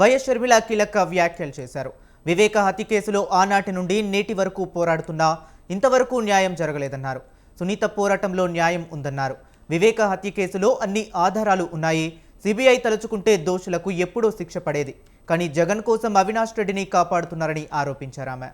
YS Sharmila కీలక వ్యాఖ్యలు చేశారు. వివేక హత్య కేసులో ఆనాటి నుండి నేటి వరకు పోరాడుతున్నా ఇంతవరకు న్యాయం జరగలేదన్నారు. సునీత పోరాటంలో న్యాయం ఉందన్నారు. వివేక హత్య కేసులో అన్ని ఆధారాలు ఉన్నాయి. సిబిఐ తలుచుకుంటే దోషులకు ఎప్పుడో శిక్ష పడేది. కానీ జగన్ కోసం అవినాష్ రెడ్డిని కాపాడుతున్నారని ఆరోపించారు ఆమె.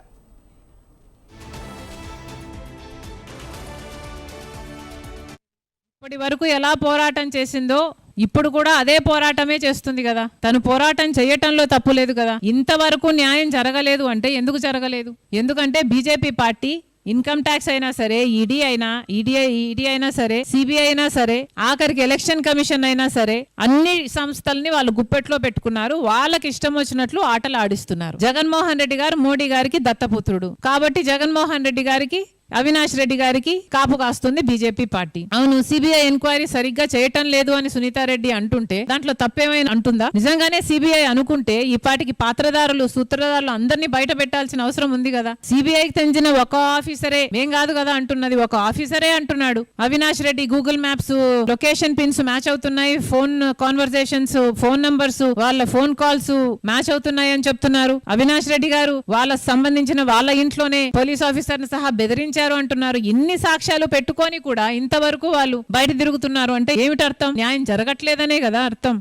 ఇప్పటి వరకు ఎలా పోరాటం చేసిందో ఇప్పుడు కూడా అదే పోరాటమే చేస్తుంది కదా. తను పోరాటం చేయటంలో తప్పు లేదు కదా. ఇంతవరకు న్యాయం జరగలేదు అంటే ఎందుకు జరగలేదు? ఎందుకంటే బీజేపీ పార్టీ ఇన్కమ్ ట్యాక్స్ అయినా సరే, ఈడీ అయినా సరే, సిబిఐ అయినా సరే, ఆఖరికి ఎలక్షన్ కమిషన్ అయినా సరే, అన్ని సంస్థల్ని వాళ్ళు గుప్పెట్లో పెట్టుకున్నారు. వాళ్ళకి ఇష్టం వచ్చినట్లు ఆటలు ఆడిస్తున్నారు. జగన్మోహన్ రెడ్డి గారు మోడీ గారికి దత్తపుత్రుడు కాబట్టి జగన్మోహన్ రెడ్డి గారికి అవినాష్ రెడ్డి గారికి కాపు కాస్తుంది బీజేపీ పార్టీ. అవును, సిబిఐ ఎంక్వైరీ సరిగ్గా చేయటం లేదు అని సునీతారెడ్డి అంటుంటే దాంట్లో తప్పేమైనా అంటుందా? నిజంగానే సిబిఐ అనుకుంటే ఈ పార్టీకి పాత్రదారులు, సూత్రధారులు అందరినీ బయట పెట్టాల్సిన అవసరం ఉంది కదా. సిబిఐకి చెందిన ఒక ఆఫీసరే మేం కాదు కదా అంటున్నది, ఒక ఆఫీసరే అంటున్నాడు. Avinash Reddy Google maps location pins match అవుతున్నాయి, ఫోన్ కాన్వర్సేషన్స్, ఫోన్ నంబర్స్, వాళ్ళ ఫోన్ కాల్స్ మ్యాచ్ అవుతున్నాయి అని చెప్తున్నారు. అవినాష్ రెడ్డి గారు వాళ్ళకి సంబంధించిన వాళ్ళ ఇంట్లోనే పోలీస్ ఆఫీసర్ సహా బెదిరించారు అంటున్నారు. ఇన్ని సాక్ష్యాలు పెట్టుకొని కూడా ఇంతవరకు వాళ్ళు బయట తిరుగుతున్నారు అంటే ఏమిటి అర్థం? న్యాయం జరగట్లేదనే కదా అర్థం.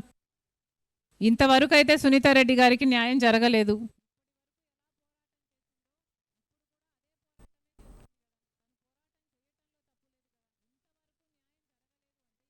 ఇంతవరకు అయితే సునీతారెడ్డి గారికి న్యాయం జరగలేదు.